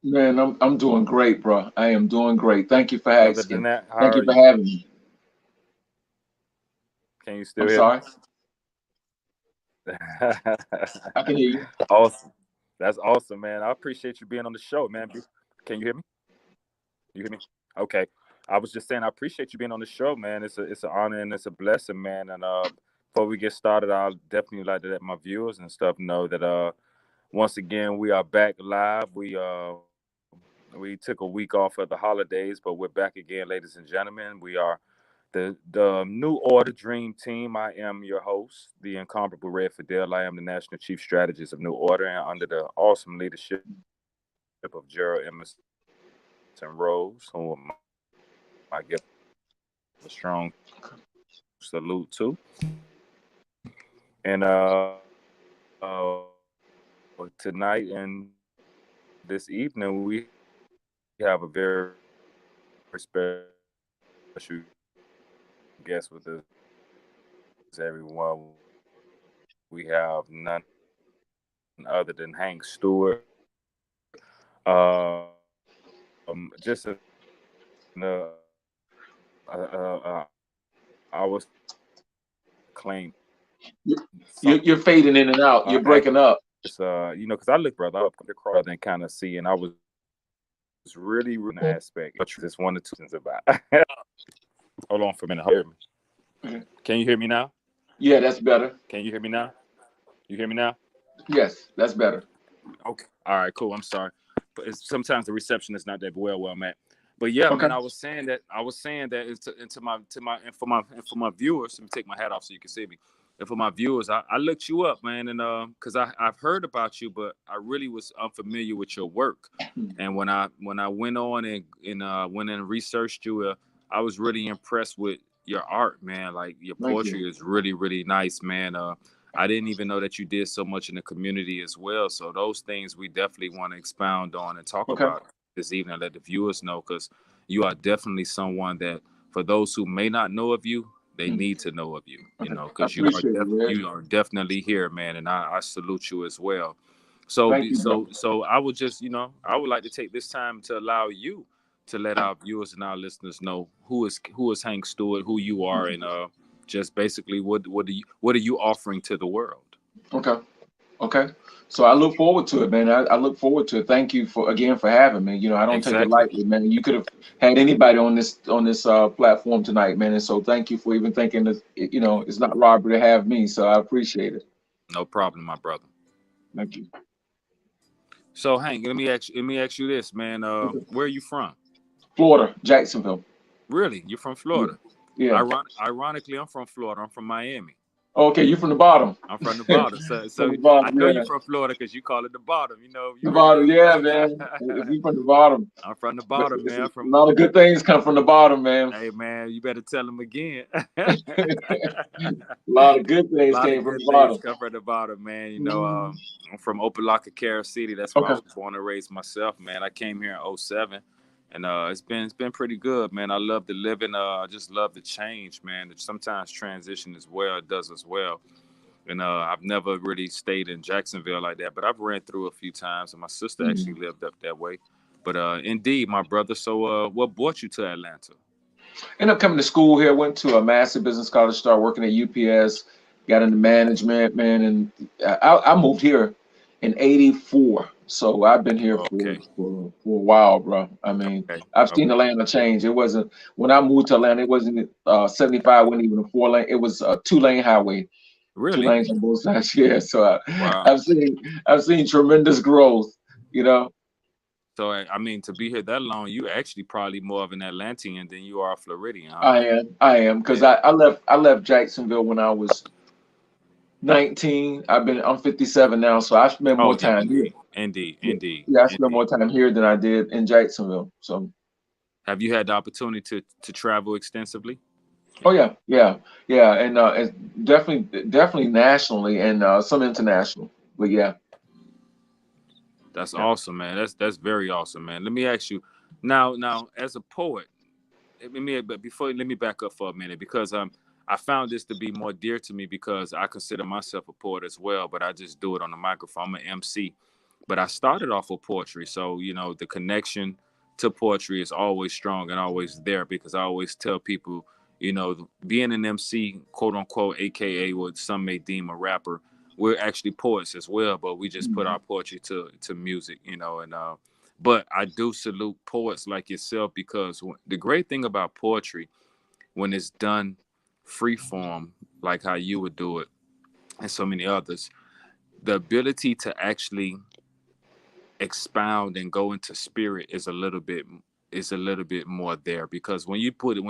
Man, I'm doing great, bro. I am doing great. Thank you for Other than asking. that, how Thank are you for you? having me. Can you still I'm hear me? sorry. I can hear you. Awesome. That's awesome, man. I appreciate you being on the show, man. Can you hear me? You hear me? Okay. I was just saying I appreciate you being on the show, man. It's an honor and it's a blessing, man. And before we get started, I'll definitely like to let my viewers and stuff know that once again we are back live. We took a week off of the holidays, but we're back again, ladies and gentlemen. We are the New Order Dream Team. I am your host, the incomparable Red Fidel. I am the National Chief Strategist of New Order, and under the awesome leadership of Gerald Emerson Rose, who I give a strong salute to. And tonight and this evening, we have a very special guest with us, everyone. We have none other than Hank Stewart. Just I was claim You're something fading in and out. You're breaking accurate. up. Because I look, brother, up across and kind of see, and I was really, really aspect. Just one or two things about. Hold on for a minute. Hear me? Mhm. Can you hear me now? Yeah, that's better. Can you hear me now? You hear me now? Yes, that's better. Okay. All right. Cool. I'm sorry, but sometimes the reception is not that well where I'm at. But yeah, Okay. man, I was saying that it's to my and for my viewers. Let me take my hat off so you can see me. And for my viewers, I looked you up, man, and because I've heard about you, but I really was unfamiliar with your work. And when I went on and went and researched you, I was really impressed with your art, man. Like your Thank you. poetry is really really nice, man. I didn't even know that you did so much in the community as well. So those things we definitely want to expound on and talk Okay. about this evening. Let the viewers know because you are definitely someone that, for those who may not know of you, they Mhm. need to know of you. You Okay. know, I because appreciate it, Red. you are definitely here, man, and I salute you as well. So Thank you, bro. I would just I would like to take this time to allow you to let our viewers and our listeners know who is Hank Stewart, who you are, and just basically what are you offering to the world? Okay. Okay. So I look forward to it, man. I look forward to it. Thank you for again for having me. I don't take it Exactly. lightly, man. You could have had anybody on this platform tonight, man. And so thank you for even thinking that it's not robbery to have me. So I appreciate it. No problem, my brother. Thank you. So Hank, let me ask you this, man. Okay. Where are you from? Florida, Jacksonville. Really? You're from Yeah. Florida. Yeah. Ironically, I'm from Florida. I'm from Miami. Okay, you from the bottom. I'm from the bottom. So, From so the I bottom, know you're yeah. from Florida because you call it the bottom. The You really bottom, do. yeah, man. If you from the bottom, I'm from the but bottom, it's a man. From lot of good things come from the bottom, man. Hey, man, you better tell them again. A lot of good A things lot of came from good the things bottom. come from the bottom, man. Mhm. I'm from Opelika, Carroll City. That's where I Okay. was born and raised myself, man. I came here in '07, and it's been pretty good, man. I love the living. I just love the change, man. Sometimes transition as well. It does as well. And I've never really stayed in Jacksonville like that, but I've ran through a few times, and my sister actually Mhm. lived up that way. But indeed, my brother. So, what brought you to Atlanta? Ended up coming to school here. Went to a massive business college. Started working at UPS. Got into management, man, and I moved here in '84. So I've been here Okay, for a while, bro. I mean, okay, I've seen okay. Atlanta change. It wasn't when I moved to Atlanta. It wasn't 75. Wasn't even a 4 lane. It was a 2 lane highway. Two Really? lanes on both sides. Yeah. So Wow. I've seen tremendous growth. You know. So, I mean, to be here that long, you actually probably more of an Atlantean than you are a Floridian, huh? I am because Yeah. I left Jacksonville when I was 19. I'm 57 now, so I spend Oh, more time here. indeed, indeed, Yeah, indeed, yeah, I spend indeed. more time here than I did in Jacksonville. So, Have you had the opportunity to travel extensively? oh yeah, yeah, yeah, and it's definitely nationally and some international. But yeah, That's yeah. awesome, man. That's very awesome, man. Let me ask you, now as a poet, but before let me back up for a minute because I found this to be more dear to me because I consider myself a poet as well, but I just do it on the microphone. I'm an MC. But I started off with poetry, so you know the connection to poetry is always strong and always there, because I always tell people, you know, being an MC, quote unquote, aka what some may deem a rapper, we're actually poets as well, but we just put Mhm. our poetry to music, you know. And but I do salute poets like yourself, because the great thing about poetry, when it's done free form, like how you would do it, and so many others, the ability to actually expound and go into spirit is a little bit more there, because when you put it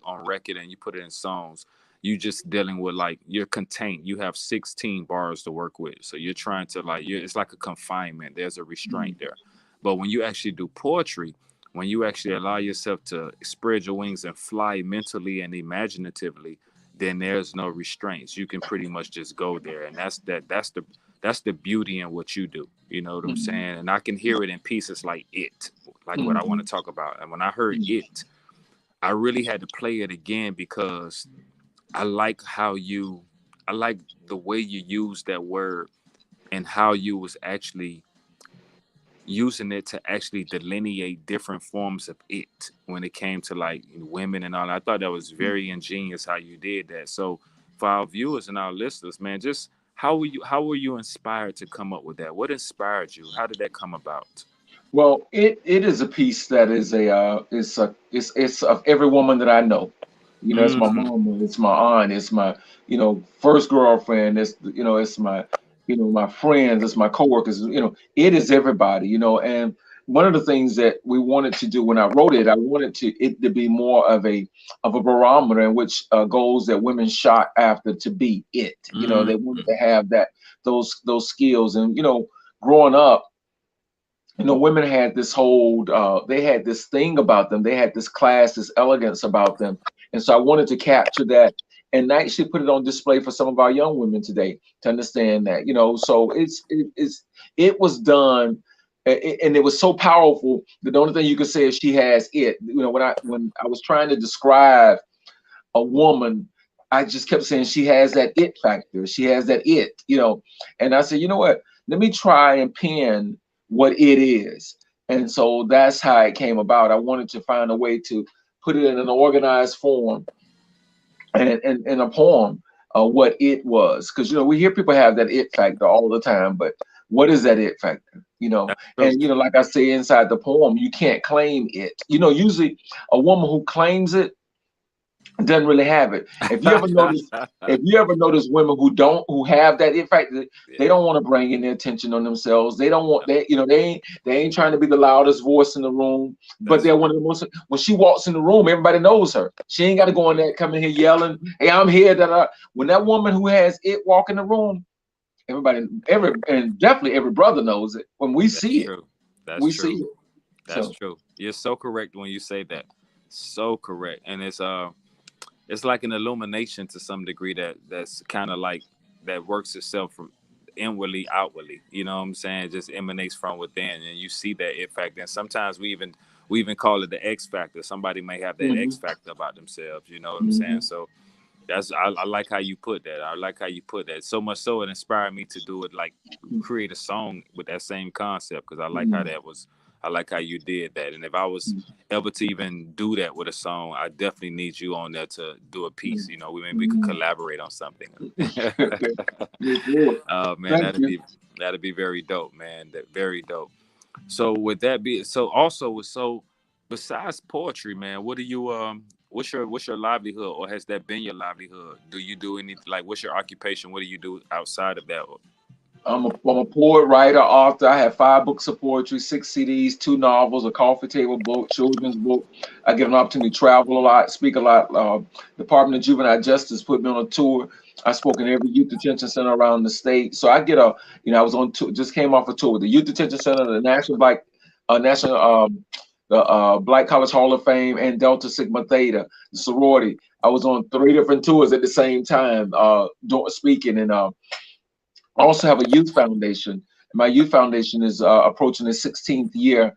on record and you put it in songs, you just dealing with, like, you're contained, you have 16 bars to work with, so you're trying to, like, it's like a confinement, there's a restraint there. But when you actually do poetry, when you actually allow yourself to spread your wings and fly mentally and imaginatively, then there's no restraints, you can pretty much just go there. And that's the beauty in what you do. You know what I'm Mhm. saying? And I can hear it in pieces like It, like what I want to Mhm. talk about. And when I heard It, I really had to play it again, because I like how you, I like the way you use that word, and how you was actually using it to actually delineate different forms of it when it came to, like, women and all. I thought that was very ingenious how you did that. So for our viewers and our listeners, man, just how were you inspired to come up with that? What inspired you? How did that come about? Well, it is a piece that is it's of every woman that I know. You know, it's my Mm, mama, it's my aunt, it's my, first girlfriend, it's my, my friends, it's my coworkers, it is everybody, and one of the things that we wanted to do when I wrote it, I wanted it to be more of a barometer in which goals that women shot after to be it. mm, They wanted to have those skills, and growing up, women had this they had this thing about them. They had this class, this elegance about them. And so I wanted to capture that and actually put it on display for some of our young women today to understand that, so it was done. And it was so powerful that the only thing you could say is she has it. When I was trying to describe a woman, I just kept saying she has that it factor. She has that it. And I said, you know what? Let me try and pin what it is. And so that's how it came about. I wanted to find a way to put it in an organized form and in a poem, what it was. Because we hear people have that it factor all the time, but what is that it factor? that's true. And like I say inside the poem, you can't claim it. Usually a woman who claims it doesn't really have it. If you ever notice women who have that, in fact, they Yeah, don't want to bring any attention on themselves. They don't want they ain't trying to be the loudest voice in the room, but that's they're one true. of the most. When she walks in the room, everybody knows her. She ain't got to That's go in true. there, come in here yelling, "Hey, I'm here." When that woman who has it walk in the room, and definitely every brother knows it. When we That's see it, true. That's we see true. it. That's So. true. You're so correct when you say that. So correct. And it's like an illumination to some degree, that's kind of like that works itself from inwardly outwardly, you know what I'm saying, just emanates from within, and you see that it factor. And sometimes we even call it the X factor. Somebody may have that X Mhm, factor about themselves, you know what I'm saying. mhm, So I like how you put that. I like how you put that, so much so it inspired me to do it, like create a song with that same concept, because mhm, I like how you did that. And if I was ever to even do that with a song, I definitely need you on there to do a piece. mhm, You know, maybe we could mhm. collaborate on something. Yes, Lord. Man, Thank you. that'd be very dope, man. That very dope. So with that be so also so besides poetry, man, what do you what's your livelihood, or has that been your livelihood? Do you do any, like, what's your occupation? What do you do outside of that? I'm a poet, writer, author. I have 5 books of poetry, 6 CDs, 2 novels, a coffee table book, children's book. I get an opportunity to travel a lot, speak a lot. Department of Juvenile Justice put me on a tour. I spoke in every youth detention center around the state. So I get I was on tour, just came off a tour with the Youth Detention Center, the National the Black College Hall of Fame, and Delta Sigma Theta, the sorority. I was on 3 different tours at the same time, speaking, and I also have a youth foundation. My youth foundation is approaching its 16th year.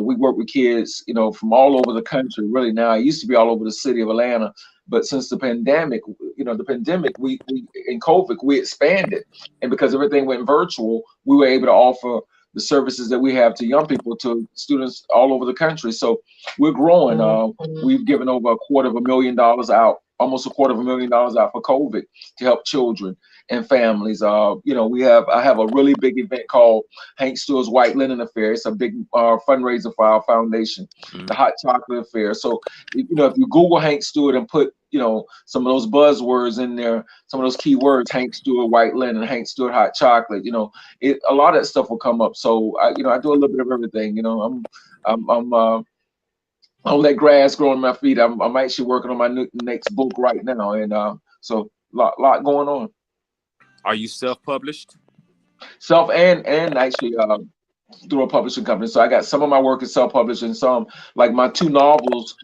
We work with kids, from all over the country. Really, now it used to be all over the city of Atlanta. But since the pandemic, we in COVID, we expanded, and because everything went virtual, we were able to offer the services that we have to young people, to students all over the country. So we're growing. We've given over $250,000 out, almost $250,000 out for COVID to help children and families. I have a really big event called Hank Stewart's White Linen Affair. It's a big fundraiser for our foundation, the Hot Chocolate Affair. So, if you Google Hank Stewart and put, some of those buzzwords in there, some of those keywords, Hank Stewart White Linen, Hank Stewart Hot Chocolate, a lot of that stuff will come up. So, I do a little bit of everything. I don't let grass grow on my feet. I'm actually working on my next book right now, and so lot going on. Are you self-published? Self and actually through a publishing company. So I got some of my work is self-published, and some, like my 2 novels,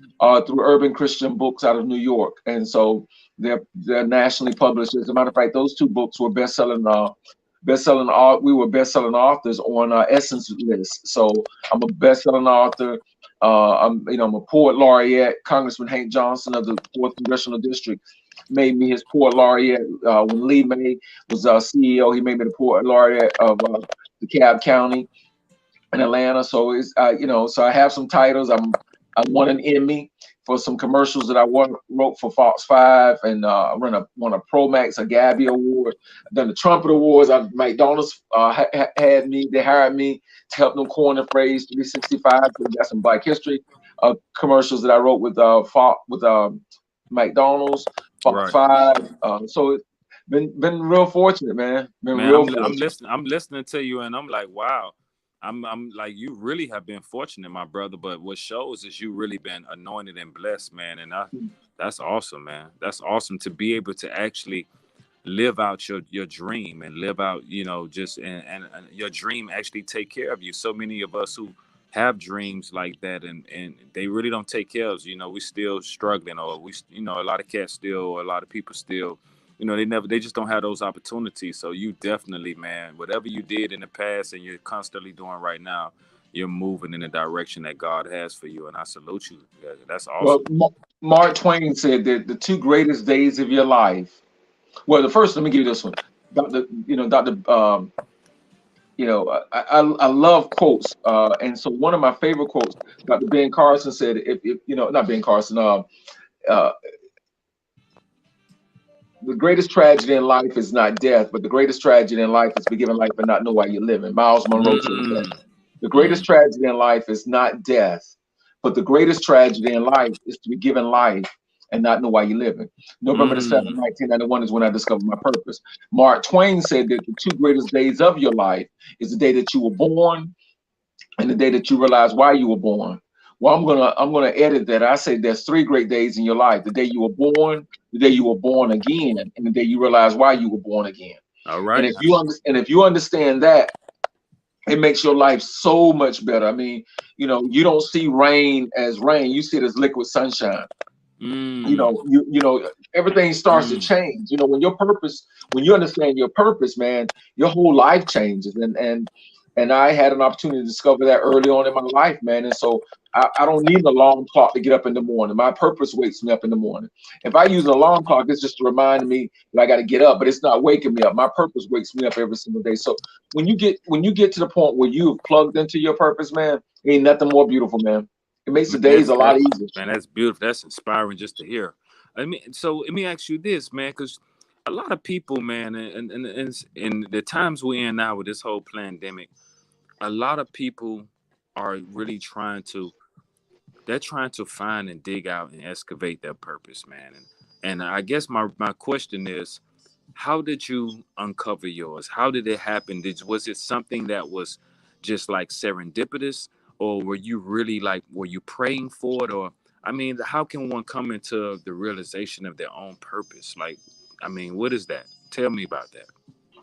through Urban Christian Books out of New York, and so they're nationally published. As a matter of fact, those 2 books were best-selling. We were best-selling authors on Essence list. So I'm a best-selling author. I'm a poet laureate. Congressman Hank Johnson of the 4th Congressional District made me his poet laureate. When Lee May was CEO, he made me the poet laureate of DeKalb County in Atlanta. So it's so I have some titles. I won an Emmy for some commercials that I wrote for Fox 5, and won a Promax, a Gabby Award. I've done the Trumpet Awards. McDonald's had me. They hired me to help them coin the phrase 365. So we got some Black History commercials that I wrote with McDonald's, Fox 5. So it's been real fortunate, man. I'm listening to you, and I'm like, wow. I'm like, you really have been fortunate, my brother. But what shows is you really been anointed and blessed, man. And that's awesome, man. That's awesome to be able to actually live out your dream and live out, just and your dream actually take care of you. So many of us who have dreams like that, and they really don't take care of us. We still struggling, or a lot of cats still, or a lot of people still. They just don't have those opportunities. So you definitely, man, whatever you did in the past and you're constantly doing right now, you're moving in the direction that God has for you. And I salute you. That's awesome. Well, Mark Twain said that the 2 greatest days of your life. Well, the first, let me give you this one. Dr. I love quotes. And so one of my favorite quotes, Dr. Ben Carson said, if not Ben Carson, the greatest tragedy in life is not death, but the greatest tragedy in life is to be given life and not know why you're living. Miles Monroe said that. The greatest tragedy in life is not death, but the greatest tragedy in life is to be given life and not know why you're living. November the 7th, 1991 is when I discovered my purpose. Mark Twain said that the 2 greatest days of your life is the day that you were born and the day that you realize why you were born. Well, I'm gonna edit that. I say there's 3 great days in your life: the day you were born, the day you were born again, and the day you realize why you were born again. All right. And if you understand that, it makes your life so much better. I mean, you don't see rain as rain; you see it as liquid sunshine. Everything starts to change. When you understand your purpose, man, your whole life changes. And I had an opportunity to discover that early on in my life, man. And so I don't need an alarm clock to get up in the morning. My purpose wakes me up in the morning. If I use an alarm clock, it's just to remind me that I got to get up, but it's not waking me up. My purpose wakes me up every single day. So when you get to the point where you've plugged into your purpose, man, ain't nothing more beautiful, man. It makes the days a lot easier. Man, that's beautiful. That's inspiring just to hear. So let me ask you this, man, because a lot of people, man, and in the times we're in now with this whole pandemic, a lot of people are really trying to find and dig out and excavate their purpose, man. And I guess my question is, how did you uncover yours? How did it happen? Was it something that was just like serendipitous, or were you really were you praying for it? Or, I mean, how can one come into the realization of their own purpose? What is that? Tell me about that.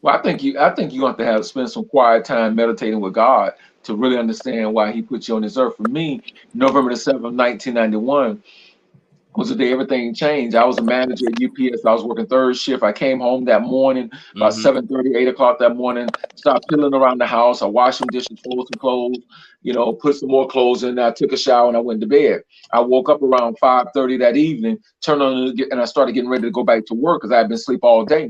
Well, I think you have to spend some quiet time meditating with God to really understand why He put you on this earth. For me, November the 7th, 1991, was the day everything changed. I was a manager at UPS. I was working third shift. I came home that morning about 7:30, 8 o'clock that morning. Started peeling around the house. I washed some dishes, folded some clothes, put some more clothes in. I took a shower and I went to bed. I woke up around 5:30 that evening, turned on and I started getting ready to go back to work because I had been asleep all day.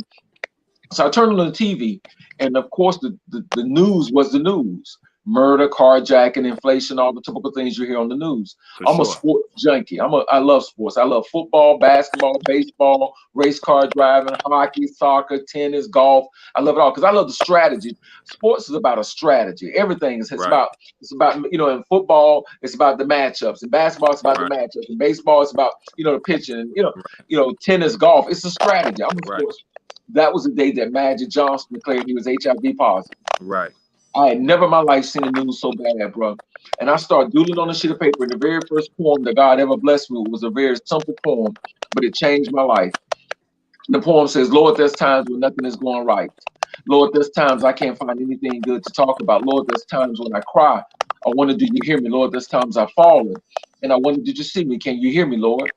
So I turned on the TV, and of course, the news was the news. Murder, carjacking, inflation, all the typical things you hear on the news. I'm a sports junkie. I love sports. I love football, basketball, baseball, race car driving, hockey, soccer, tennis, golf. I love it all because I love the strategy. Sports is about a strategy. Everything is it's about in football, it's about the matchups. In basketball, it's about the matchups. In baseball, it's about the pitching. And tennis, golf. It's a strategy. I'm a sports. That was the day that Magic Johnson declared he was HIV positive. Right. I had never in my life seen the news so bad, bro. And I started doodling on a sheet of paper. And the very first poem that God ever blessed me with was a very simple poem, but it changed my life. The poem says, Lord, there's times when nothing is going right. Lord, there's times I can't find anything good to talk about. Lord, there's times when I cry. I wonder, do you hear me? Lord, there's times I've fallen. And I wonder, did you see me? Can you hear me, Lord?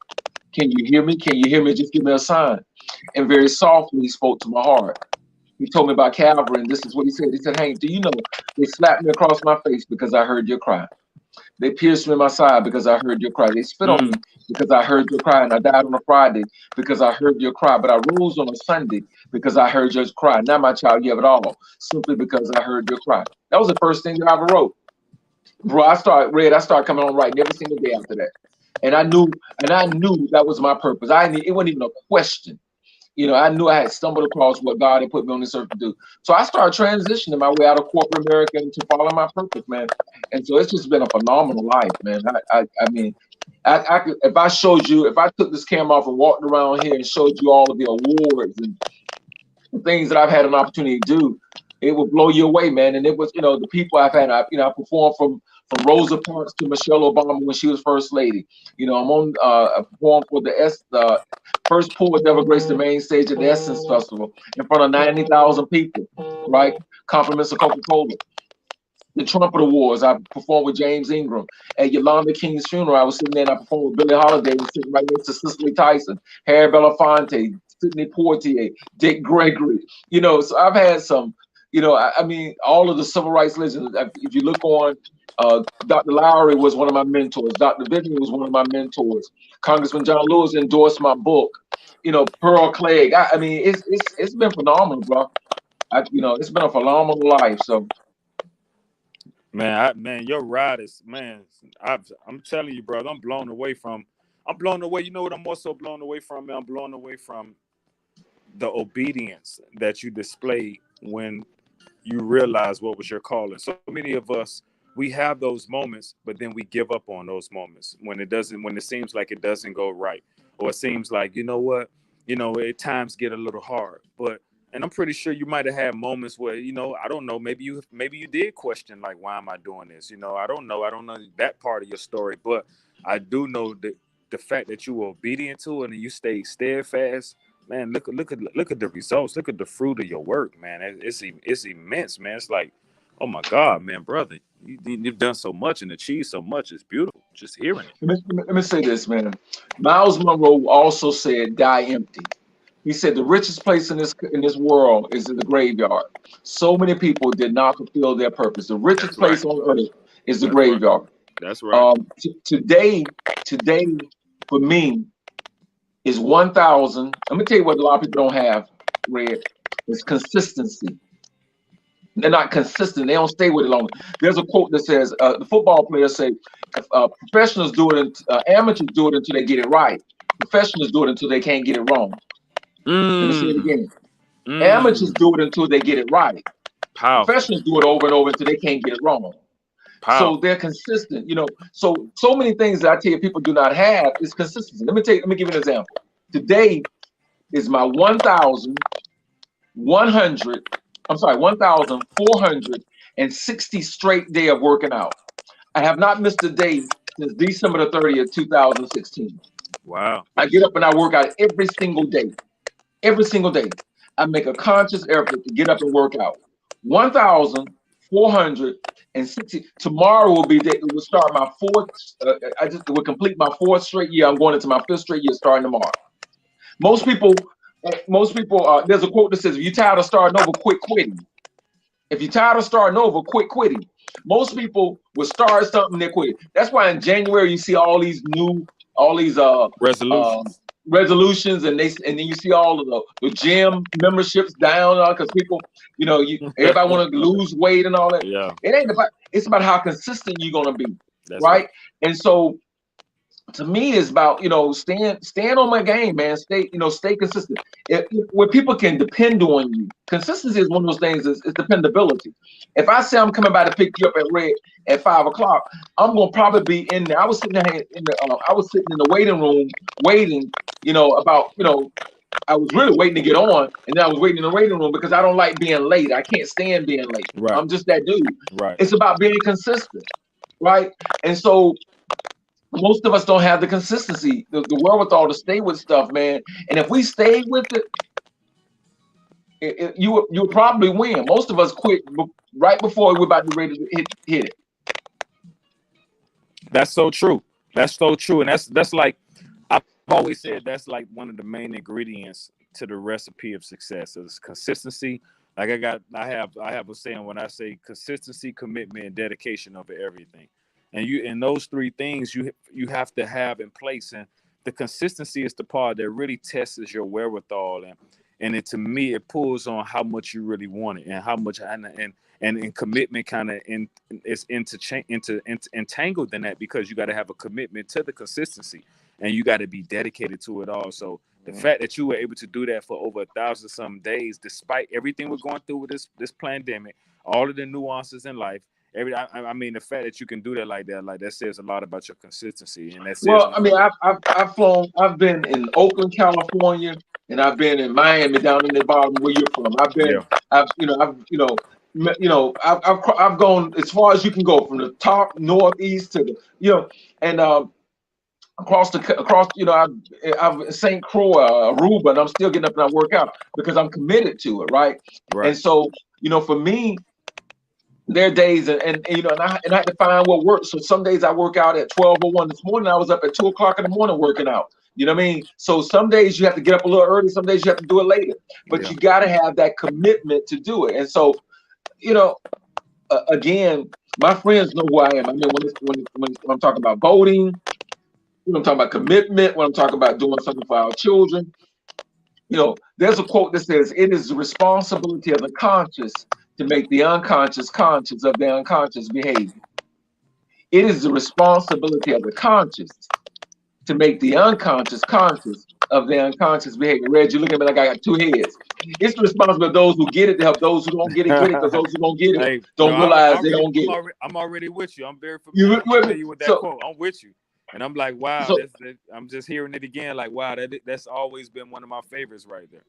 Can you hear me? Can you hear me? Just give me a sign. And very softly, he spoke to my heart. He told me about Calvary, and this is what he said. He said, Hank, do you know they slapped me across my face because I heard your cry. They pierced me in my side because I heard your cry. They spit on me because I heard your cry, and I died on a Friday because I heard your cry. But I rose on a Sunday because I heard your cry. Now, my child, you have it all simply because I heard your cry. That was the first thing that I ever wrote. Bro, I started coming on writing every single day after that. And I knew that was my purpose. It wasn't even a question. I knew I had stumbled across what God had put me on this earth to do. So I started transitioning my way out of corporate America into following my purpose, man. And so it's just been a phenomenal life, man. I mean, if I took this camera off and walked around here and showed you all of the awards and things that I've had an opportunity to do, it would blow you away, man. And it was, the people I've had. I performed from Rosa Parks to Michelle Obama when she was first lady. I performed for the first poet that ever graced the main stage at the Essence Festival in front of 90,000 people, right? Compliments of Coca-Cola. The Trumpet Awards, I performed with James Ingram. At Yolanda King's funeral, I was sitting there and I performed with Billie Holiday and sitting right next to Cicely Tyson, Harry Belafonte, Sidney Poitier, Dick Gregory. So I've had some, all of the civil rights legends. If you look on, Dr. Lowry was one of my mentors. Dr. Vivian was one of my mentors. Congressman John Lewis endorsed my book. Pearl Clegg. It's been phenomenal, bro. It's been a phenomenal life. So. Man, your ride is, man. I'm telling you, bro. I'm blown away. You know what? I'm also blown away from. I'm blown away from the obedience that you displayed when you realize what was your calling. So many of us, we have those moments, but then we give up on those moments when it seems like it doesn't go right, or it seems like, at times get a little hard. And I'm pretty sure you might have had moments where, I don't know, maybe you did question, like, why am I doing this? I don't know that part of your story, but I do know that the fact that you were obedient to it and you stayed steadfast. Man, look at the results. Look at the fruit of your work, man. It's immense, man. It's like, oh my God, man, brother, you've done so much and achieved so much. It's beautiful just hearing it. Let me say this, man. Miles Monroe also said, "Die empty." He said the richest place in this world is in the graveyard. So many people did not fulfill their purpose. The richest place on earth is the graveyard. That's right. Today, for me, is 1,000. I'm gonna tell you what a lot of people don't have, Red. Is consistency. They're not consistent. They don't stay with it long. There's a quote that says, the football players say, professionals do it, amateurs do it until they get it right. Professionals do it until they can't get it wrong. Let me say it again. Amateurs do it until they get it right. Powerful. Professionals do it over and over until they can't get it wrong. Powerful. So they're consistent. So many things that I tell you people do not have is consistency. Let me give you an example. Today is my 1,460 straight day of working out. I have not missed a day since December the 30th, 2016. Wow. I get up and I work out every single day. Every single day. I make a conscious effort to get up and work out. 1,460 and 60. Tomorrow will be it will start my fourth. I just will complete my fourth straight year. I'm going into my fifth straight year starting tomorrow. Most people, there's a quote that says, "If you're tired of starting over, quit quitting." If you're tired of starting over, quit quitting. Most people will start something, they quit. That's why in January you see all these Resolutions. resolutions, and then you see all of the gym memberships down because people, everybody want to lose weight and all that. Yeah, It ain't about. It's about how consistent you're gonna be, that's right? right. And so to me, it's about stand on my game, man. Stay consistent. Where people can depend on you. Consistency is one of those things. Is dependability. If I say I'm coming by to pick you up at 5 o'clock, I'm gonna probably be in there. I was sitting there I was sitting in the waiting room waiting. I was really waiting to get on, and then I was waiting in the waiting room because I don't like being late. I can't stand being late. Right, I'm just that dude. right. It's about being consistent, right? And so most of us don't have the consistency, the wherewithal to stay with stuff, man. And if we stay with you'll probably win. Most of us quit right before we're about to ready to hit it. That's so true. That's so true, and that's like I've always said. That's like one of the main ingredients to the recipe of success is consistency. Like I have a saying when I say consistency, commitment, and dedication over everything. And those three things you have to have in place. And the consistency is the part that really tests your wherewithal, and to me it pulls on how much you really want it and how much and commitment kind of is entangled in that, because you got to have a commitment to the consistency and you got to be dedicated to it all. So the fact that you were able to do that for over 1,000 some days, despite everything we're going through with this pandemic, all of the nuances in life, I mean, the fact that you can do that like that says a lot about your consistency, and that says a Well, I lot mean, about. I've flown. I've been in Oakland, California, and I've been in Miami, down in the bottom where you're from. Yeah, I've gone as far as you can go from the top northeast to and across. I've St. Croix, Aruba, and I'm still getting up and I work out because I'm committed to it, right? And right. so for me, there are days and I had to find what works. So some days I work out at 12:01 this morning. I was up at 2 o'clock in the morning working out. You know what I mean? So some days you have to get up a little early, some days you have to do it later. But Yeah, you got to have that commitment to do it. And so, you know, again, my friends know who I am. I mean, when I'm talking about voting, when I'm talking about commitment, when I'm talking about doing something for our children, there's a quote that says, "It is the responsibility of the conscious to make the unconscious conscious of their unconscious behavior. It is the responsibility of the conscious to make the unconscious conscious of their unconscious behavior." Reg, you look at me like I got two heads. It's the responsibility of those who get it to help those who don't get it, because those who don't get it hey, no, don't realize they don't get it. I'm already with you. I'm very You with me? familiar with that quote. I'm with you, and I'm like, wow, So I'm just hearing it again. Like, wow, that's always been one of my favorites right there.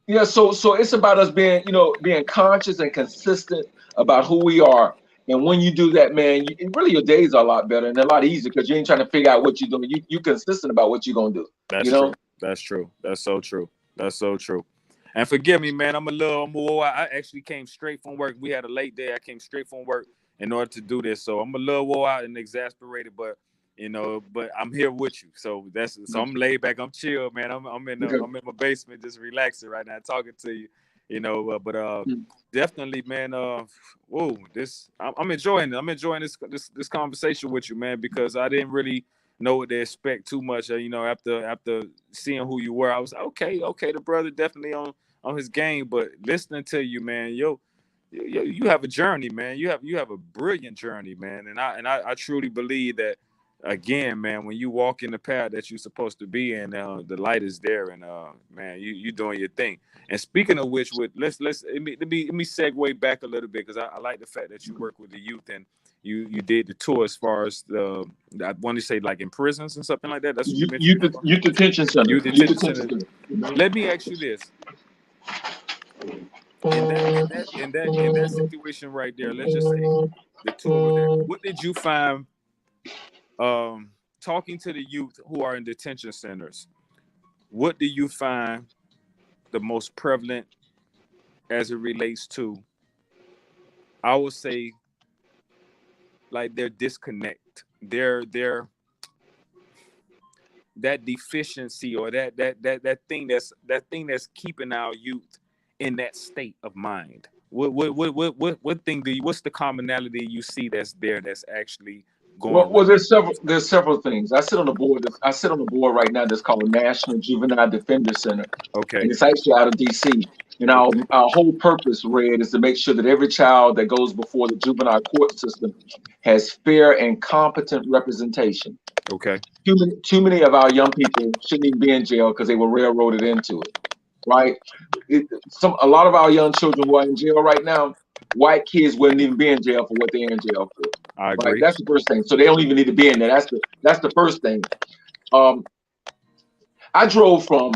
yeah, so it's about us being conscious and consistent about who we are. And when you do that, man, really your days are a lot better and a lot easier because you ain't trying to figure out what you're doing. You consistent about what you're gonna do. That's true. That's true. That's so true. That's so true. And forgive me, man. I'm more. I actually came straight from work. We had a late day. I came straight from work in order to do this. So I'm a little wore out and exasperated, but but I'm here with you. So I'm laid back. I'm chill, man. I'm in my basement, just relaxing right now, talking to you. Definitely, man. Whoa, I'm enjoying it. I'm enjoying this conversation with you, man, because I didn't really know what to expect too much. After seeing who you were, I was okay. The brother definitely on his game. But listening to you, man, you have a journey, man. You have a brilliant journey, man. And I truly believe that. Again, man, when you walk in the path that you're supposed to be in, the light is there, and man, you doing your thing. And speaking of which, let me segue back a little bit, because I like the fact that you work with the youth, and you did the tour as far as I want to say like in prisons and something like that. That's what you mentioned. Youth detention center. Youth detention center. Let me ask you this: in that situation right there, let's just say the tour was there. What did you find? Talking to the youth who are in detention centers, what do you find the most prevalent as it relates to, I would say, like their disconnect, their that deficiency, or that thing that's keeping our youth in that state of mind? What thing do you, what's the commonality you see that's there that's actually going Well, wrong? there's several things. I sit on the board right now that's called National Juvenile Defender Center, Okay. and it's actually out of D.C. And our whole purpose, Red, is to make sure that every child that goes before the juvenile court system has fair and competent representation. Okay. Too many of our young people shouldn't even be in jail because they were railroaded into it, right? A lot of our young children who are in jail right now, white kids wouldn't even be in jail for what they're in jail for, I right? agree. That's the first thing. So they don't even need to be in there. That's the first thing. Um, I drove from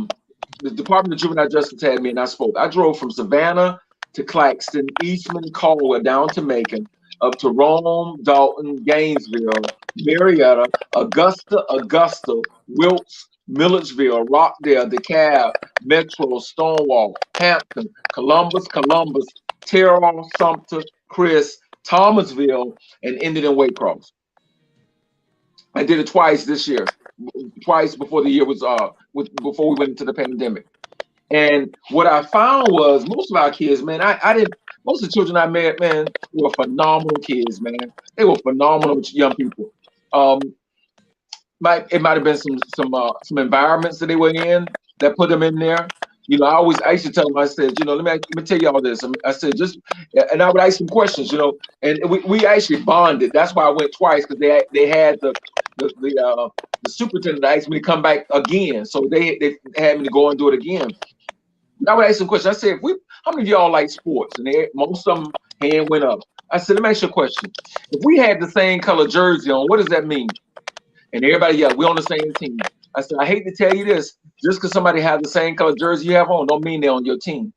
the Department of Juvenile Justice had me and I spoke. I drove from Savannah to Claxton, Eastman, Caldwell, down to Macon, up to Rome, Dalton, Gainesville, Marietta, Augusta, Wilkes, Milledgeville, Rockdale, DeKalb, Metro, Stonewall, Hampton, Columbus, Terrell, Sumter, Chris, Thomasville, and ended in Waycross. I did it twice this year, twice before the year was before we went into the pandemic. And what I found was most of our kids, man, I didn't. Most of the children I met, man, were phenomenal kids, man. They were phenomenal young people. Um, it might have been some environments that they were in that put them in there. I used to tell them, I said, let me tell you all this. I said, and I would ask them questions, and we actually bonded. That's why I went twice, because they had the superintendent asked me to come back again, so they had me to go and do it again. I would ask some questions. I said, how many of y'all like sports? And most of them hand went up. I said, let me ask you a question. If we had the same color jersey on, what does that mean? And everybody yelled, we're on the same team. I said, I hate to tell you this, just because somebody has the same color jersey you have on, don't mean they're on your team,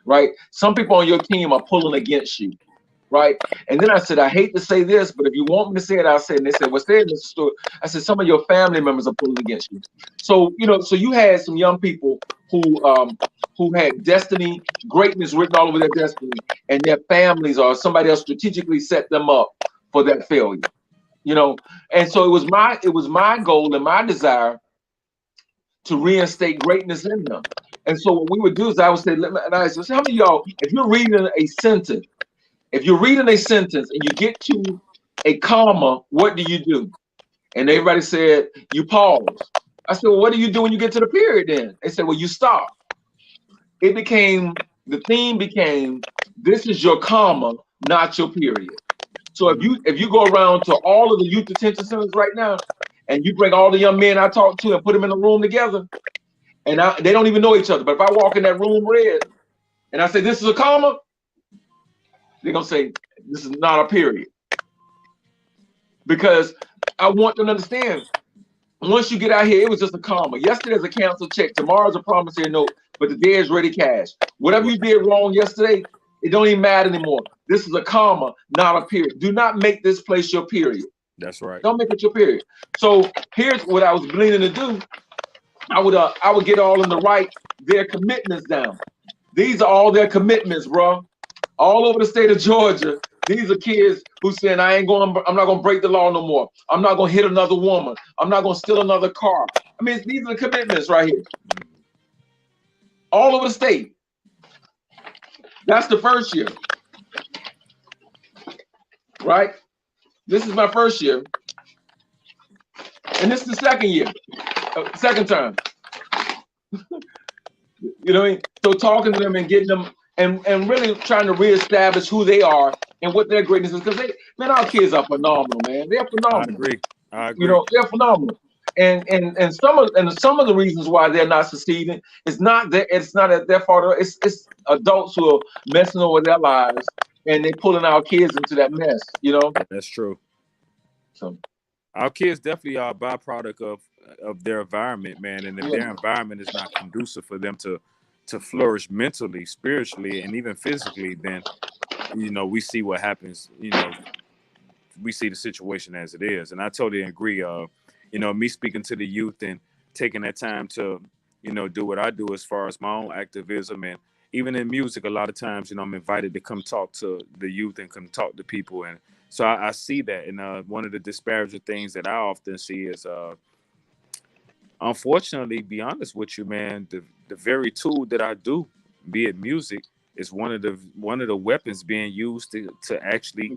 right? Some people on your team are pulling against you, right? And then I said, I hate to say this, but if you want me to say it, I'll say it. And they said, well, say it, Mr. Stewart. I said, some of your family members are pulling against you. So, so you had some young people who had destiny, greatness written all over their destiny, and their families or somebody else strategically set them up for that failure. And so it was my goal and my desire to reinstate greatness in them. And so what we would do is I would say, and I said, how many of y'all, if you're reading a sentence and you get to a comma, what do you do? And everybody said, you pause. I said, well, what do you do when you get to the period then? They said, well, you stop. The theme became, this is your comma, not your period. So if you go around to all of the youth detention centers right now, and you bring all the young men I talk to and put them in a room together, and they don't even know each other. But if I walk in that room, Red, and I say, this is a comma, they're going to say, this is not a period. Because I want them to understand, once you get out here, it was just a comma. Yesterday's a canceled check. Tomorrow's a promissory note, but the day is ready cash. Whatever you did wrong yesterday, it don't even matter anymore. This is a comma, not a period. Do not make this place your period. That's right. Don't make it your period. So here's what I was beginning to do. I would get all of them to write their commitments down. These are all their commitments, bro. All over the state of Georgia. These are kids who saying, I'm not gonna break the law no more. I'm not gonna hit another woman. I'm not gonna steal another car. I mean, these are the commitments right here. All over the state. That's the first year. Right? This is my first year. And this is the second year. Second term. You know what I mean? So talking to them and getting them and really trying to reestablish who they are and what their greatness is, because our kids are phenomenal, man. They're phenomenal. I agree. They're phenomenal. And some of the reasons why they're not succeeding is not at their fault. It's adults who are messing over their lives and they're pulling our kids into that mess. That's true. So our kids definitely are a byproduct of their environment, man. And if their environment is not conducive for them to flourish mentally, spiritually, and even physically, then we see what happens. We see the situation as it is. And I totally agree. Me speaking to the youth and taking that time to, do what I do as far as my own activism, and even in music, a lot of times, I'm invited to come talk to the youth and come talk to people. And So I see that, and one of the disparaging things that I often see is, unfortunately, be honest with you, man, the very tool that I do, be it music, is one of the weapons being used to actually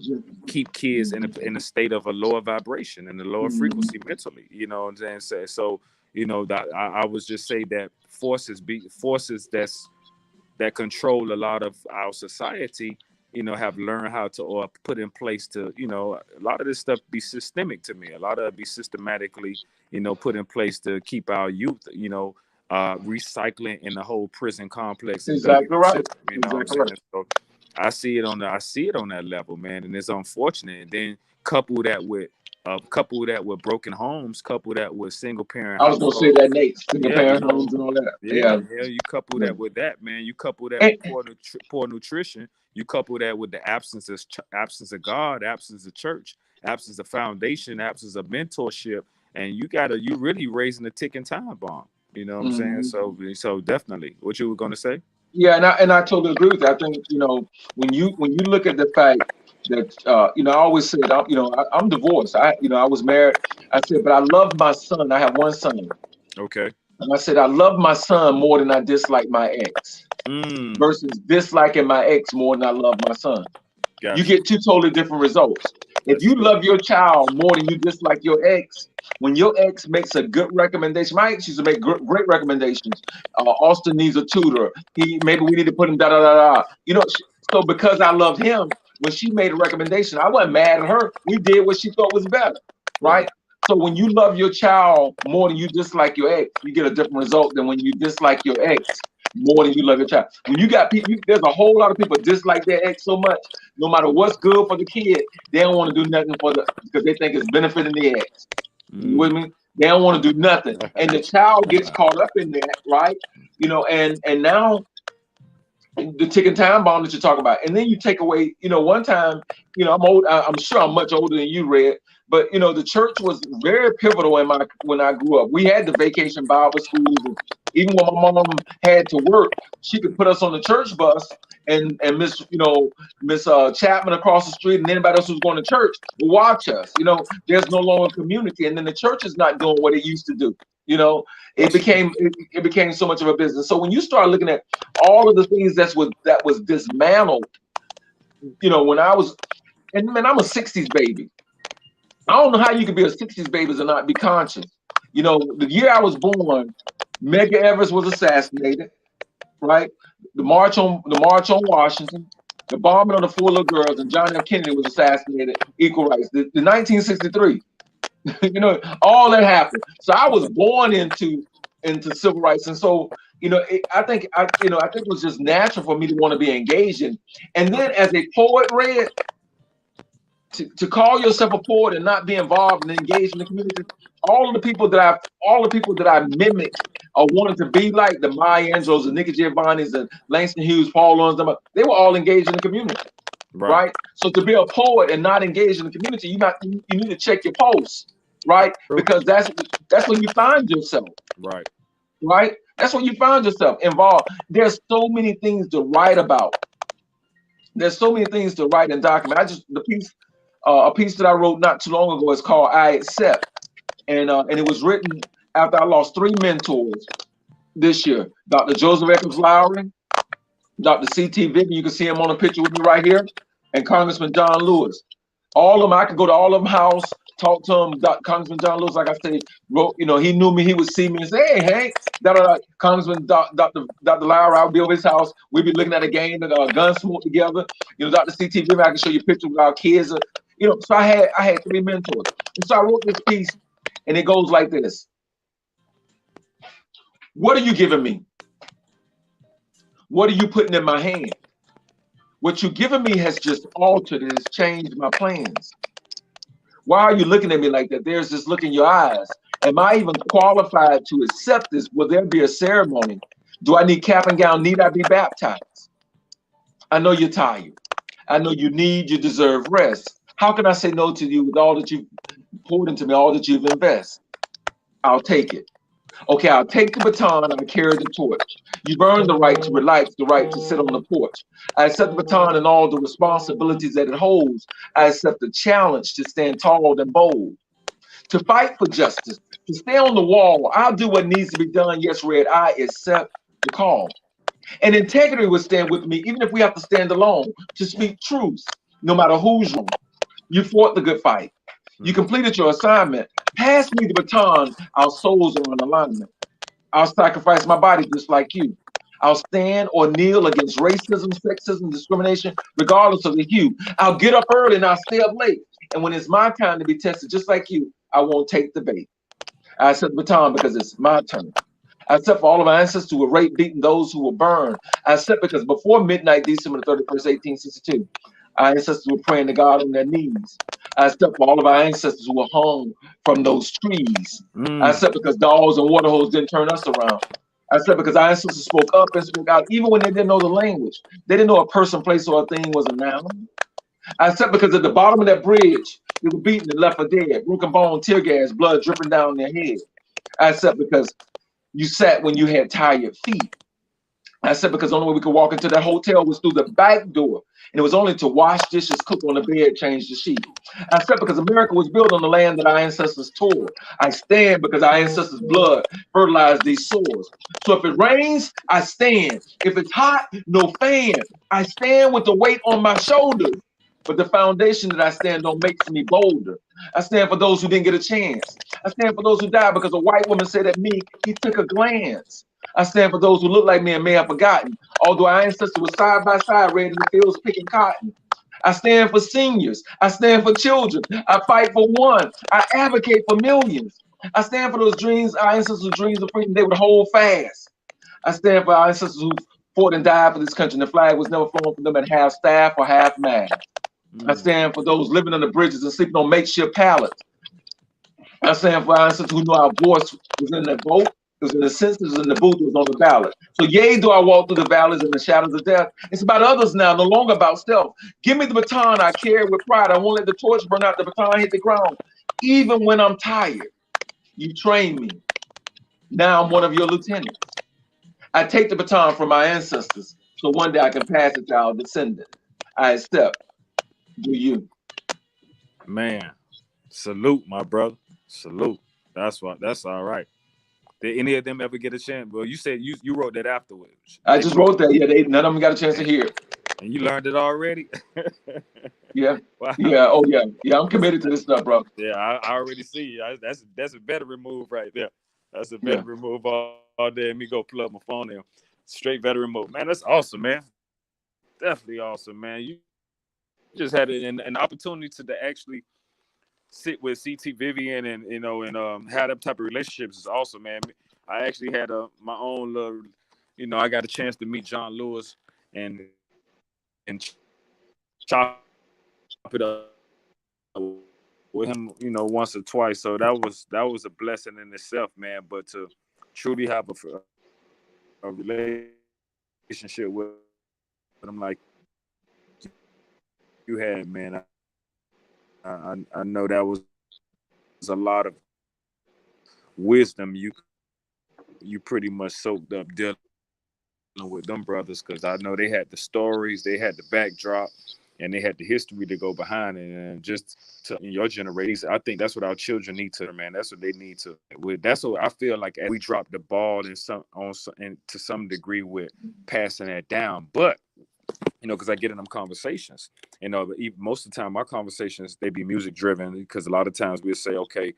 keep kids in a state of a lower vibration and a lower frequency mentally. You know what I'm saying? So that I would just say that forces that control a lot of our society, have learned how to, or put in place to, a lot of this stuff be systemic to me. A lot of it be systematically, put in place to keep our youth, recycling in the whole prison complex and Exactly right. system. You know what I'm Exactly saying? right. So I see it on that level, man, and it's unfortunate. And then couple that with broken homes, couple that with single parent I was gonna say households. that, Nate. Single Yeah, parent homes and all that. yeah, Yeah. yeah. You couple that with that, man. You couple that And, with poor nutrition. You couple that with the absence of God, absence of church, absence of foundation, absence of mentorship, and you really raising a ticking time bomb. You know what I'm saying? mhm. So definitely. What you were gonna say? Yeah, and I totally agree with that. I think when you look at the fact that I always said I'm divorced. I was married. I said, but I love my son. I have one son, Okay. and I said I love my son more than I dislike my ex. Mm, Versus disliking my ex more than I love my son. You gotcha. get two totally different results. If That's you true. love your child more than you dislike your ex, when your ex makes a good recommendation, my ex used to make great recommendations. Austin needs a tutor. Maybe we need to put him da da da da. So because I loved him, when she made a recommendation, I wasn't mad at her. We did what she thought was better, Right. right? So when you love your child more than you dislike your ex, you get a different result than when you dislike your ex more than you love your child. When you got people, there's a whole lot of people dislike their ex so much. No matter what's good for the kid, they don't want to do nothing because they think it's benefiting the ex. You with Mm. me? They don't want to do nothing, and the child gets caught up in that, right? And now the ticking time bomb that you talk about, and then you take away. One time, I'm old. I'm sure I'm much older than you, Red. But the church was very pivotal when I grew up. We had the vacation Bible schools, and even when my mom had to work, she could put us on the church bus, and Miss Chapman across the street, and anybody else who's going to church will watch us. There's no longer community, and then the church is not doing what it used to do. You know, it That's true. became so much of a business. So when you start looking at all of the things that was dismantled, when I was, and man, I'm a '60s baby. I don't know how you could be a '60s baby and not be conscious. The year I was born, Medgar Evers was assassinated, right? The March on Washington, the bombing of the four little girls, and John F. Kennedy was assassinated. Equal rights. The 1963. All that happened. So I was born into civil rights, and so I think it was just natural for me to want to be engaged in. And then as a poet, read to call yourself a poet and not be involved and engaged in the community. All the people that I mimicked or wanted to be like the Maya Angelos, the Nikki Giovanni's, and Langston Hughes, Paul Laurens, they were all engaged in the community, Right. right? So to be a poet and not engaged in the community, you need to check your pulse, right? True. Because that's when you find yourself, Right. right? That's when you find yourself involved. There's so many things to write about. There's so many things to write and document. A piece that I wrote not too long ago is called "I Accept," and it was written after I lost three mentors this year: Dr. Joseph Eccles Lowry, Dr. C.T. Vivian. You can see him on a picture with me right here, and Congressman John Lewis. All of them, I could go to all of them house, talk to him. Congressman John Lewis, like I said, wrote. He knew me. He would see me and say, "Hey, Hank." Congressman Dr. Lowry, I would be over his house. We'd be looking at a game and gun smoke together. Dr. C.T. Vivian, I can show you pictures of our kids. So I had three mentors, and so I wrote this piece, and it goes like this: What are you giving me? What are you putting in my hand? What you're giving me has just altered and has changed my plans. Why are you looking at me like that? There's this look in your eyes. Am I even qualified to accept this? Will there be a ceremony? Do I need cap and gown? Need I be baptized? I know you're tired. I know you deserve rest. How can I say no to you with all that you've poured into me, all that you've invested? I'll take it. Okay, I'll take the baton, I'll carry the torch. You've earned the right to relax, the right to sit on the porch. I accept the baton and all the responsibilities that it holds. I accept the challenge to stand tall and bold, to fight for justice, to stay on the wall. I'll do what needs to be done. Yes, Red, I accept the call. And integrity will stand with me, even if we have to stand alone, to speak truth, no matter who's wrong. You fought the good fight. You completed your assignment. Pass me the baton. Our souls are in alignment. I'll sacrifice my body just like you. I'll stand or kneel against racism, sexism, discrimination, regardless of the hue. I'll get up early and I'll stay up late. And when it's my time to be tested, just like you, I won't take the bait. I accept the baton because it's my turn. I accept for all of our ancestors who were raped, beaten, those who were burned. I accept because before midnight, December the 31st, 1862, our ancestors were praying to God on their knees. I accept for all of our ancestors who were hung from those trees. I accept because dogs and water holes didn't turn us around. I accept because our ancestors spoke up and spoke out, even when they didn't know the language. They didn't know a person, place, or a thing was a noun. I accept because at the bottom of that bridge, they were beaten and left for dead, broken bone, tear gas, blood dripping down their head. I accept because you sat when you had tired feet. I said because the only way we could walk into that hotel was through the back door. And it was only to wash dishes, cook on the bed, change the sheet. I said because America was built on the land that our ancestors tore. I stand because our ancestors' blood fertilized these soils. So if it rains, I stand. If it's hot, no fan. I stand with the weight on my shoulders. But the foundation that I stand on makes me bolder. I stand for those who didn't get a chance. I stand for those who died because a white woman said at me, he took a glance. I stand for those who look like me and may have forgotten, although our ancestors were side by side, red in the fields picking cotton. I stand for seniors. I stand for children. I fight for one. I advocate for millions. I stand for those dreams, our ancestors' dreams of freedom they would hold fast. I stand for our ancestors who fought and died for this country, and the flag was never flown for them at half staff or half mast. I stand for those living on the bridges and sleeping on makeshift pallets. I stand for our ancestors who knew our voice was in the vote, it was in the census, it was in the booth, it was on the ballot. So yea, do I walk through the valleys and the shadows of death. It's about others now, no longer about self. Give me the baton I carry with pride. I won't let the torch burn out, the baton hit the ground. Even when I'm tired, you train me. Now I'm one of your lieutenants. I take the baton from my ancestors so one day I can pass it to our descendants. I accept. Do you? Man, salute, my brother. Salute. That's what. That's all right. Did any of them ever get a chance? Well, you said you wrote that afterwards. I just wrote that. Yeah, none of them got a chance to hear it. And you learned it already. Yeah. Wow. Yeah. Oh, yeah. Yeah. I'm committed to this stuff, bro. Yeah, I already see. That's a veteran move right there. That's a Yeah. veteran move all day. Let me go plug my phone in. Straight veteran move. Man, that's awesome, man. Definitely awesome, man. You just had an opportunity to actually sit with CT Vivian and have that type of relationships is awesome, man. I actually had my own little, I got a chance to meet John Lewis and chop it up with him, once or twice. So that was a blessing in itself, man. But to truly have a relationship with him like you had, man, I know that was a lot of wisdom you pretty much soaked up dealing with them brothers, because I know they had the stories, they had the backdrop, and they had the history to go behind it. And just to in your generation, I think that's what our children need to, man. That's what they need to. That's what I feel like we dropped the ball to some degree with passing that down. But because I get in them conversations, most of the time our conversations, they be music driven, because a lot of times we'll say, okay,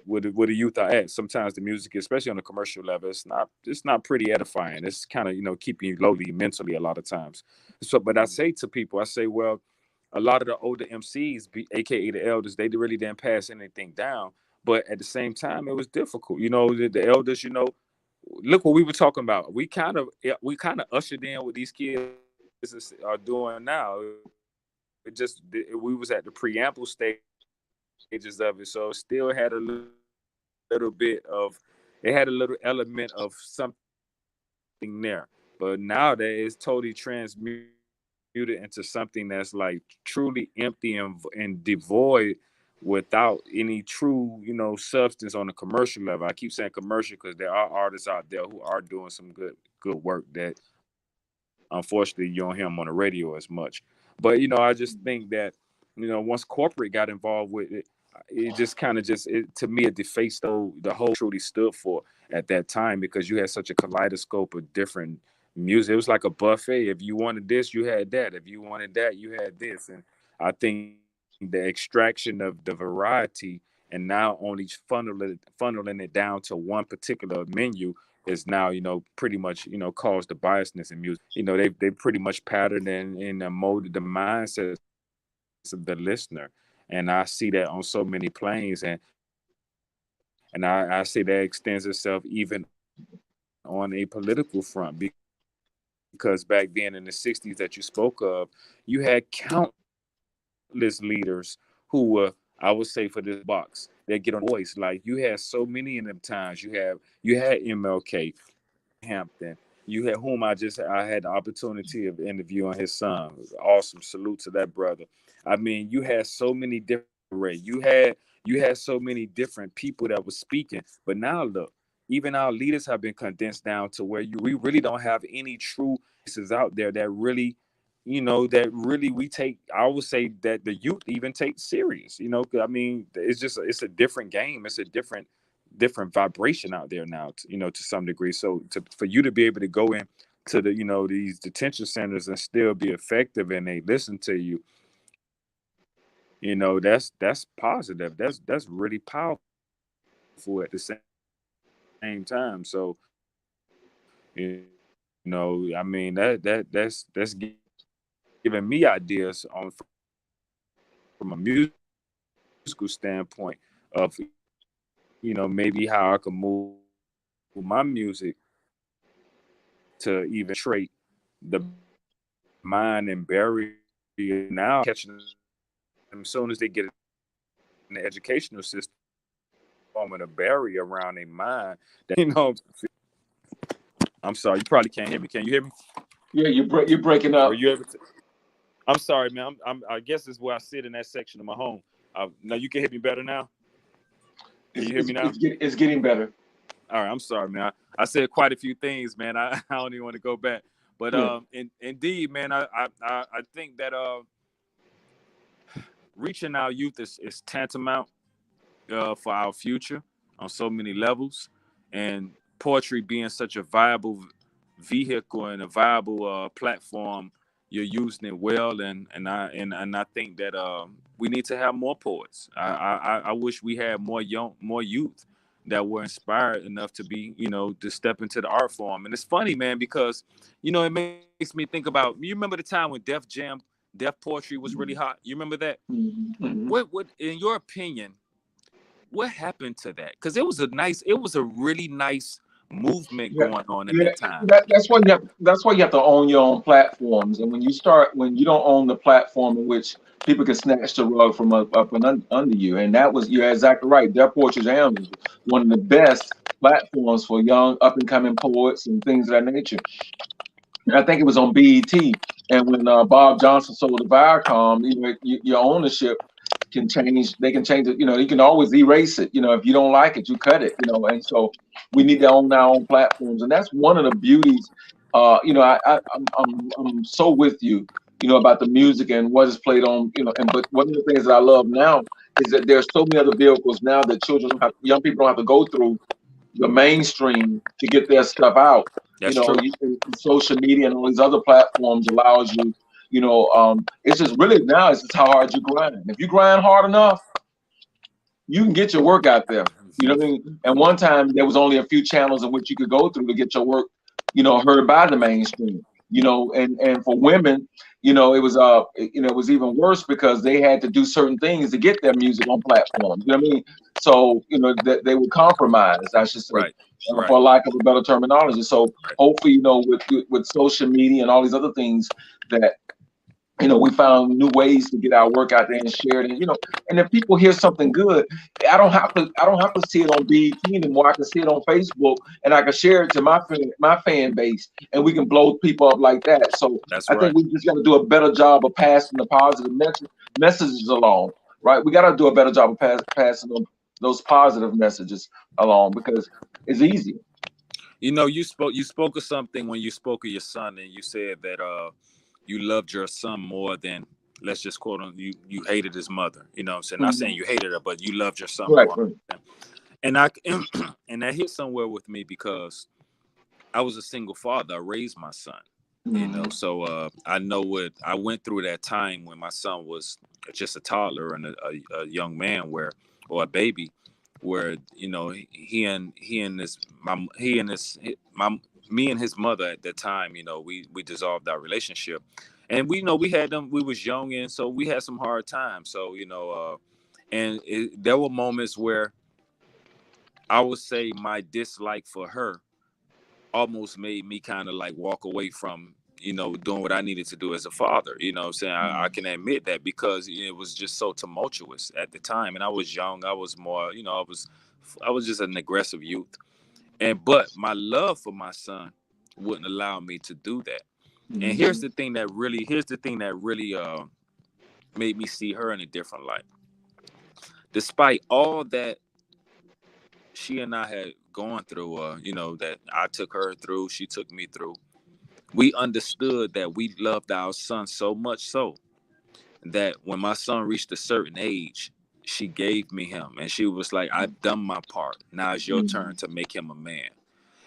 where the youth are at. Sometimes the music, especially on the commercial level, it's not pretty edifying. It's kind of, keeping you lowly mentally a lot of times. So, but I say to people, well, a lot of the older MCs, aka the elders, they really didn't pass anything down. But at the same time, it was difficult. The elders, look what we were talking about. We kind of ushered in what these kids are doing now. We was at the preamble stages of it, so it still had a little element of something there. But now that it's totally transmuted into something that's like truly empty and devoid without any true, substance on a commercial level. I keep saying commercial because there are artists out there who are doing some good work that unfortunately you don't hear them on the radio as much. But I just think that once corporate got involved with it, it just kind of just to me it defaced the whole truly stood for at that time, because you had such a kaleidoscope of different music. It was like a buffet. If you wanted this, you had that. If you wanted that, you had this. And I think the extraction of the variety and now only funneling it down to one particular menu is now pretty much caused the biasness in music. They pretty much patterned and molded the mindsets of the listener, and I see that on so many planes. And I say that extends itself even on a political front, because back then in the 60s that you spoke of, you had countless leaders who were, I would say, for this box, they get on the voice. Like you had so many in them times. You had MLK, you had Hampton, you had whom I had the opportunity of interviewing his son. Awesome. Salute to that brother. I mean, you had so many different you had so many different people that were speaking. But now look, even our leaders have been condensed down to where we really don't have any true voices out there that really we take. I would say that the youth even take serious. 'Cause I mean, it's a different game. It's a different vibration out there now, to some degree. So for you to be able to go in to the these detention centers and still be effective and they listen to you, that's positive. That's really powerful at the same time. So I mean, that's giving me ideas on from a musical standpoint of maybe how I can move my music to even penetrate the mind and barrier now catching them as soon as they get in the educational system, forming a barrier around their mind that I'm sorry, you probably can't hear me. Can you hear me? Yeah, you're breaking Or up. you able to? I'm sorry, man. I guess it's where I sit in that section of my home. Now you can hear me better now. Can you hear me now? It's getting better. All right, I'm sorry, man. I said quite a few things, man. I don't even want to go back, but Yeah. indeed, man, I think that reaching our youth is tantamount for our future on so many levels, and poetry being such a viable vehicle and a viable platform, you're using it well, and I think that we need to have more poets. I wish we had more youth that were inspired enough to be to step into the art form. And it's funny, man, because it makes me think about, you remember the time when Def poetry was really hot? You remember that? Mm-hmm. What in your opinion, what happened to that? Because it was a really nice movement Yeah, going on at yeah. that time. That's why you have to own your own platforms. And when you don't own the platform in which people can snatch the rug from up and under you, and that was you're exactly right. Their Poetry Jam is one of the best platforms for young up and coming poets and things of that nature. And I think it was on BET. And when Bob Johnson sold the Viacom, your ownership can change. They can change it. You can always erase it. If you don't like it, you cut it. And so we need to own our own platforms, and that's one of the beauties. I'm so with you. About the music and what is played on. But one of the things that I love now is that there's so many other vehicles now that young people don't have to go through the mainstream to get their stuff out. That's true. Social media and all these other platforms allows you. It's just really now it's just how hard you grind. If you grind hard enough, you can get your work out there. You know what I mean? And one time there was only a few channels in which you could go through to get your work, heard by the mainstream. And for women, it was even worse because they had to do certain things to get their music on platforms. You know what I mean? So that they were compromised, I should say, Right. for Right. lack of a better terminology. So hopefully, with social media and all these other things that we found new ways to get our work out there and share it. And if people hear something good, I don't have to see it on BET anymore. I can see it on Facebook, and I can share it to my fan base, and we can blow people up like that. So That's I right. think we just got to do a better job of passing the positive messages along. right? We got to do a better job of passing those positive messages along because it's easy. You know, you spoke of something when you spoke of your son, and you said that you loved your son more than, let's just quote on you hated his mother. You know what I'm saying? Not saying Mhm. you hated her, but you loved your son Right. more. Right. And I and that hit somewhere with me because I was a single father. I raised my son. You know, Mhm. so I know what I went through that time when my son was just a toddler and a young man, where, or a baby, where, you know, he and this my he and this my me and his mother at that time, you know, we dissolved our relationship, and we, you know, we had them, we was young, and so we had some hard times. So, you know, there were moments where I would say my dislike for her almost made me kind of like walk away from, you know, doing what I needed to do as a father. You know what I'm saying? I Mhm. can admit that because it was just so tumultuous at the time, and I was young. I was more, you know, I was just an aggressive youth. And but my love for my son wouldn't allow me to do that. And Mhm. here's the thing that really made me see her in a different light. Despite all that she and I had gone through, you know, that I took her through, she took me through, we understood that we loved our son so much so that when my son reached a certain age, she gave me him, and she was like, I've done my part. Now it's your turn Mhm. to make him a man.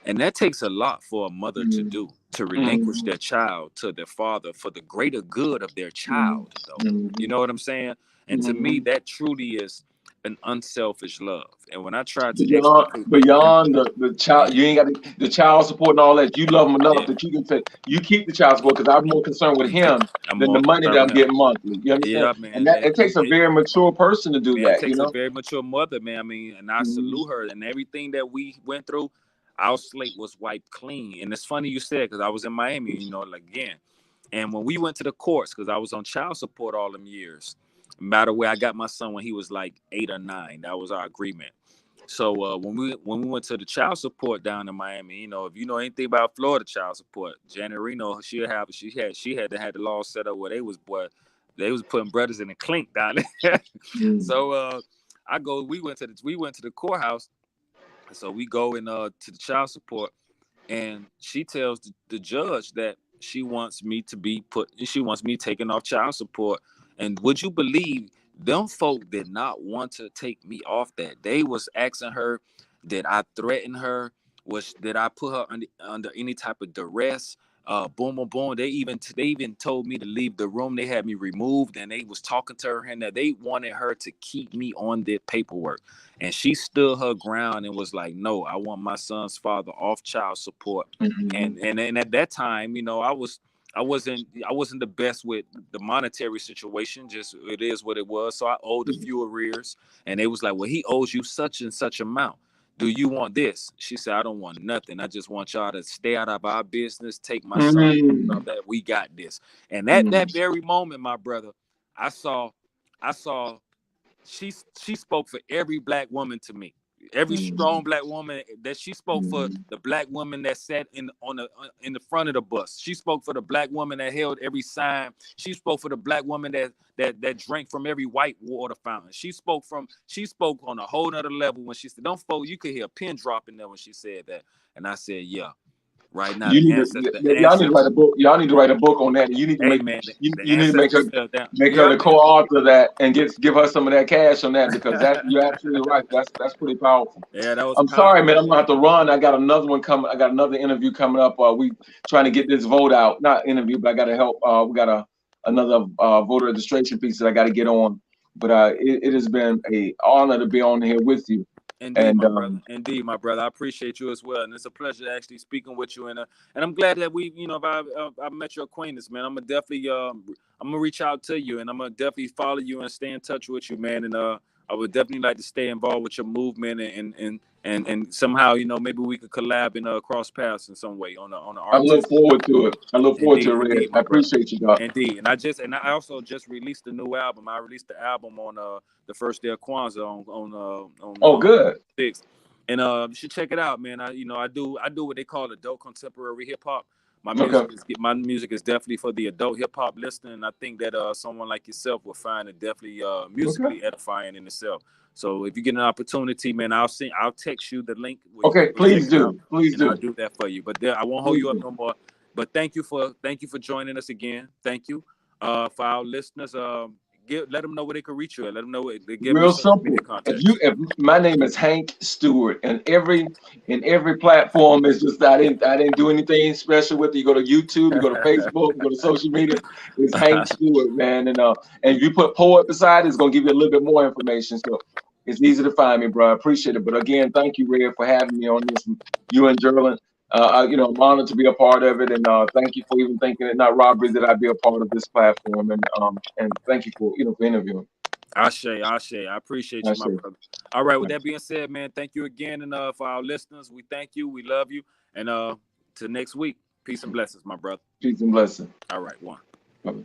And that takes a lot for a mother to Mhm. do, to relinquish Mhm. their child to their father for the greater good of their Mhm. child, though. You Mhm. know what I'm saying? And to me, Mhm. that truly is an unselfish love. And when I try to Beyond explicate, beyond the child, yeah, you ain't got the child support and all that. You love him enough yeah, that you can say you keep the child support because I'm more concerned with him I'm than the more money concerned that with I'm him. getting monthly. You understand? Yeah, And man. that it takes a very mature person to do Man, it that. You takes a know. very mature mother, man. I mean, and I Mhm. salute her, and everything that we went through, our slate was wiped clean. And it's funny you said, because I was in Miami, you know, like, again. And when we went to the courts, because I was on child support all them years, by the way, I got my son when he was like 8 or 9. That was our agreement. So when we went to the child support down in Miami, you know, if you know anything about Florida child support, Janet Reno, she had to have the law set up where they was putting brothers in the clink down there. Mhm. So we went to the courthouse. So we go in to the child support, and she tells the judge that she wants me taken off child support. And would you believe, them folk did not want to take me off that? They was asking her, did I threaten her? Did I put her under any type of duress? Boom, boom, boom. They even told me to leave the room. They had me removed, and they was talking to her, and that they wanted her to keep me on their paperwork. And she stood her ground and was like, no, I want my son's father off child support. Mhm. And at that time, you know, I wasn't the best with the monetary situation. Just, it is what it was. So I owed a few arrears, and they was like, well, he owes you such and such amount. Do you want this? She said, I don't want nothing. I just want y'all to stay out of our business, take my son Mhm. off that. We got this. And at Mhm. that very moment, my brother, I saw I saw she spoke for every black woman to me. Every strong Mhm. black woman, that she spoke for Mhm. the black woman that sat in the front of the bus. She spoke for the black woman that held every sign. She spoke for the black woman that drank from every white water fountain. She spoke on a whole nother level when she said, "Don't folk." You could hear a pin drop in there when she said that, and I said, "Yeah." Right now, You the need to ancestor, y'all need to write ancestors. a book. Y'all need to write a book on that. You need to Hey make man, the you need to ancestors fell down. make You her heard the me? co-author of that and give her some of that cash on that because that you're absolutely right. That's pretty powerful. Yeah, that was I'm sorry, powerful, man. I'm gonna have man. to run. I got another one coming. I got another interview coming up. We trying to get this vote out. Not interview, but I got to help. We got another voter registration piece that I got to get on. But it has been a honor to be on here with you. Indeed, And my brother. Indeed, my brother. I appreciate you as well, and it's a pleasure actually speaking with you. And I'm glad that I met your acquaintance, man. I'm gonna reach out to you, and I'm gonna definitely follow you and stay in touch with you, man. And I would definitely like to stay involved with your movement, and somehow, maybe we could collab and cross paths in some way on the I art look tip. forward to it. I look forward to it, Indeed, Red. indeed, I my brother. appreciate you, God. Indeed, and I also just released a new album. I released the album on the first day of Kwanzaa Oh, on good. 6th, and you should check it out, man. I do what they call adult contemporary hip hop. My music is definitely for the adult hip hop listener, and I think that someone like yourself will find it definitely musically edifying in itself. So if you get an opportunity, man, I'll text you the link. Okay, please do. Please do. I'll do that for you. But I won't hold you up no more. But thank you for joining us again. Thank you. For our listeners, let them know where they can reach you at. Let them know where they give Real simple. If my name is Hank Stewart, and every platform is just I didn't do anything special with it. You go to YouTube, you go to Facebook, you go to social media. It's Hank Stewart, man, and if you put poet beside it, it's gonna give you a little bit more information. So it's easy to find me, bro. I appreciate it. But again, thank you, Red, for having me on this. You and Jerlin. I'm honored to be a part of it, and thank you for even thinking it not robbery that I be a part of this platform, and thank you for for interviewing. Ashe. I appreciate you, my brother. All right, with that being said, man, thank you again, and for our listeners, we thank you, we love you, and till next week, peace and blessings, my brother. Peace and blessings. All right, one. Bye-bye.